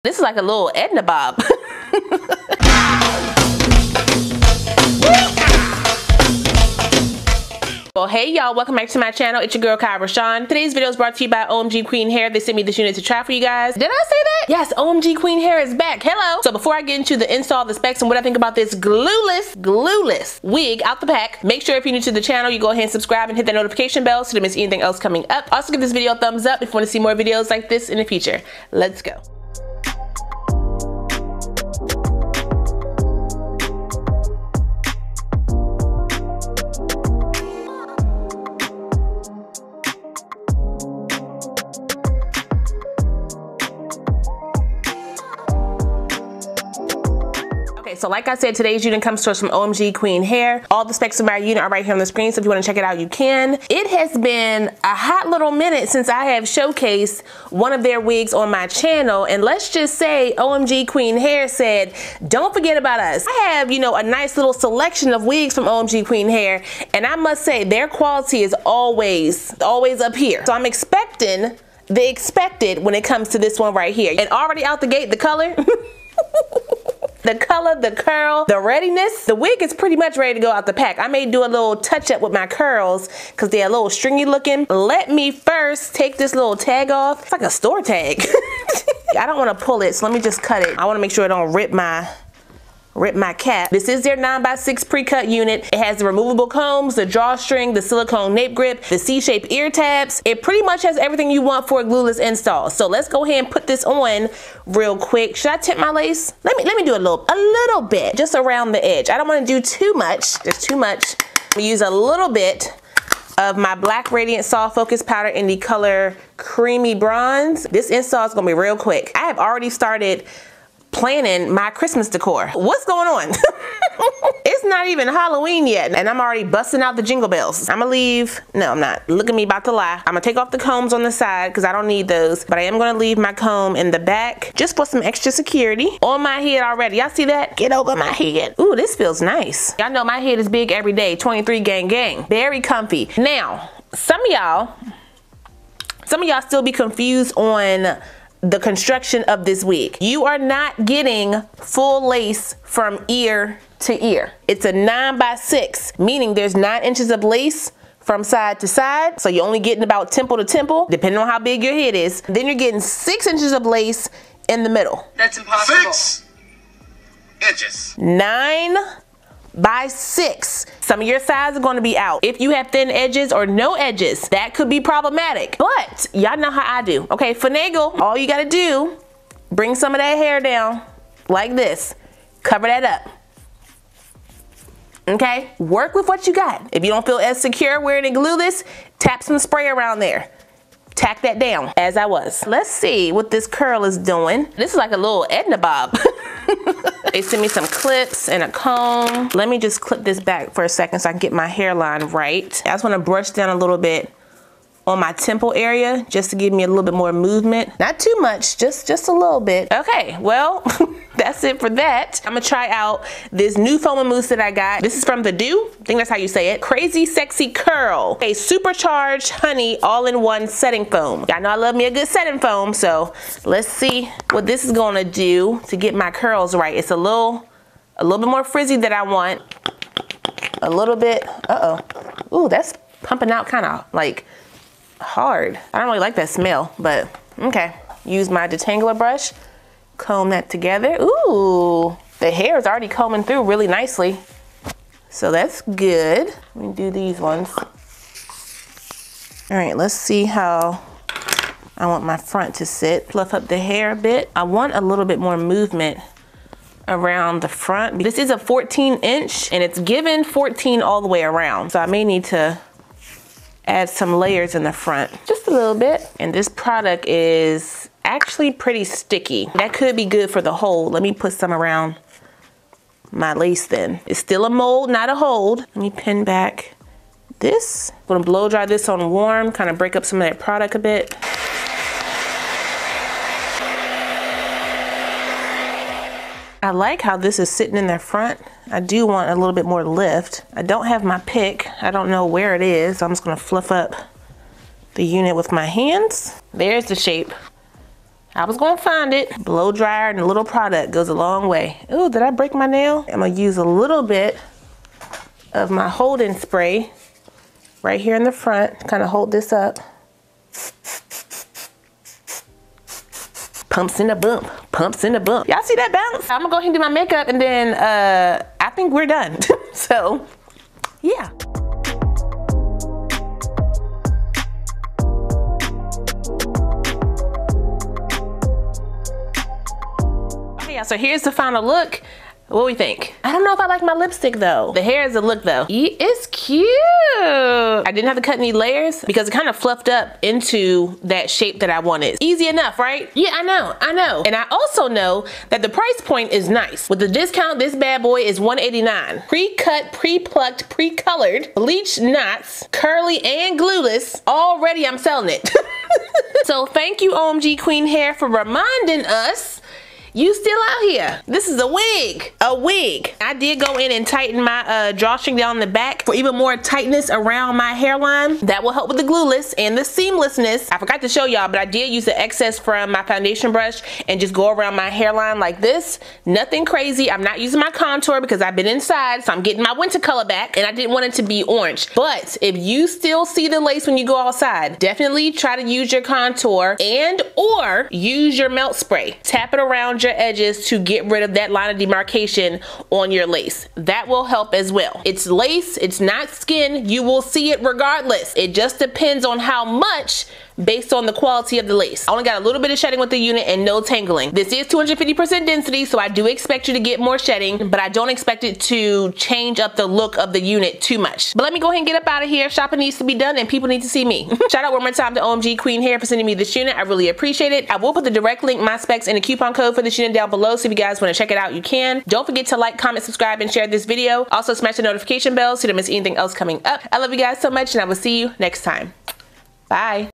This is like a little Edna Bob. Well, hey y'all, welcome back to my channel. It's your girl KIERASHON. Today's video is brought to you by OMGQueenHair. They sent me this unit to try for you guys. Did I say that? Yes, OMGQueenHair is back. Hello. So before I get into the install, the specs, and what I think about this glueless wig out the pack, make sure if you're new to the channel, you go ahead and subscribe and hit that notification bell so you don't miss anything else coming up. Also give this video a thumbs up if you want to see more videos like this in the future. Let's go. So like I said, today's unit comes to us from OMGQueenHair. All the specs of my unit are right here on the screen, so if you want to check it out, you can. It has been a hot little minute since I have showcased one of their wigs on my channel, and let's just say OMGQueenHair said, don't forget about us. I have, you know, a nice little selection of wigs from OMGQueenHair, and I must say their quality is always up here. So I'm expecting the expected when it comes to this one right here. And already out the gate, the color. The color, the curl, the readiness, the wig is pretty much ready to go out the pack. I may do a little touch up with my curls because they're a little stringy looking. Let me first take this little tag off. It's like a store tag. I don't want to pull it, so let me just cut it. I want to make sure I don't rip my cap. This is their 9x6 pre-cut unit. It has the removable combs, the drawstring, the silicone nape grip, the C-shaped ear tabs. It pretty much has everything you want for a glueless install. So let's go ahead and put this on real quick. Should I tip my lace? Let me do a little bit, just around the edge. I don't want to do too much, just too much. I'm gonna use a little bit of my Black Radiant Soft Focus Powder in the color Creamy Bronze. This install is gonna be real quick. I have already started planning my Christmas decor. What's going on? It's not even Halloween yet, and I'm already busting out the jingle bells. I'm gonna leave, no I'm not, look at me about to lie. I'm gonna take off the combs on the side because I don't need those, but I am gonna leave my comb in the back just for some extra security. On my head already, y'all see that? Get over my head. Ooh, this feels nice. Y'all know my head is big every day, 23 gang gang. Very comfy. Now, some of y'all still be confused on the construction of this wig. You are not getting full lace from ear to ear. It's a 9x6, meaning there's 9 inches of lace from side to side. So you're only getting about temple to temple, depending on how big your head is. Then you're getting 6 inches of lace in the middle. That's impossible. 6 inches. 9x6. Some of your sides are going to be out. If you have thin edges or no edges, that could be problematic. But y'all know how I do. Okay, finagle. All you got to do, bring some of that hair down like this. Cover that up. Okay, work with what you got. If you don't feel as secure wearing it glueless, tap some spray around there. Tack that down as I was. Let's see what this curl is doing. This is like a little Edna Bob. They sent me some clips and a comb. Let me just clip this back for a second so I can get my hairline right. I just want to brush down a little bit on my temple area just to give me a little bit more movement. Not too much, just a little bit. Okay, well, that's it for that. I'm gonna try out this new foaming mousse that I got. This is from the DOUX, I think that's how you say it. Crazy Sexy Curl, a supercharged honey all-in-one setting foam. Y'all know I love me a good setting foam, so let's see what this is gonna do to get my curls right. It's a little bit more frizzy than I want. A little bit, ooh, that's pumping out kind of like hard. I don't really like that smell, but okay. Use my detangler brush, comb that together. Ooh, the hair is already combing through really nicely. So that's good. Let me do these ones. All right, let's see how I want my front to sit. Fluff up the hair a bit. I want a little bit more movement around the front. This is a 14-inch and it's given 14 all the way around. So I may need to add some layers in the front, just a little bit. And this product is actually pretty sticky. That could be good for the hold. Let me put some around my lace then. It's still a mold, not a hold. Let me pin back this. I'm gonna blow dry this on warm, kind of break up some of that product a bit. I like how this is sitting in the front. I do want a little bit more lift. I don't have my pick. I don't know where it is. So I'm just gonna fluff up the unit with my hands. There's the shape I was gonna find it. Blow dryer and a little product goes a long way. Ooh, did I break my nail? I'm gonna use a little bit of my holding spray right here in the front. Kind of hold this up. Pumps in the bump, pumps in the bump. Y'all see that bounce? I'm gonna go ahead and do my makeup and then I think we're done. So, yeah. Okay, y'all, so here's the final look. What do we think? I don't know if I like my lipstick though. The hair is a look though. It's cute. I didn't have to cut any layers because it kind of fluffed up into that shape that I wanted. Easy enough, right? Yeah, I know. And I also know that the price point is nice. With the discount, this bad boy is $189. Pre-cut, pre-plucked, pre-colored, bleached knots, curly and glueless. Already I'm selling it. So thank you OMGQueenHair for reminding us you still out here. This is a wig. A wig. I did go in and tighten my drawstring down the back for even more tightness around my hairline. That will help with the glueless and the seamlessness. I forgot to show y'all, but I did use the excess from my foundation brush and just go around my hairline like this. Nothing crazy. I'm not using my contour because I've been inside, so I'm getting my winter color back and I didn't want it to be orange. But if you still see the lace when you go outside, definitely try to use your contour and or use your melt spray. Tap it around your edges to get rid of that line of demarcation on your lace. That will help as well. It's lace, it's not skin. You will see it regardless. It just depends on how much based on the quality of the lace. I only got a little bit of shedding with the unit and no tangling. This is 250% density, so I do expect you to get more shedding, but I don't expect it to change up the look of the unit too much. But let me go ahead and get up out of here. Shopping needs to be done and people need to see me. Shout out one more time to OMGQueenHair for sending me this unit. I really appreciate it. I will put the direct link, my specs, and the coupon code for this unit down below, so if you guys want to check it out, you can. Don't forget to like, comment, subscribe, and share this video. Also smash the notification bell so you don't miss anything else coming up. I love you guys so much and I will see you next time. Bye.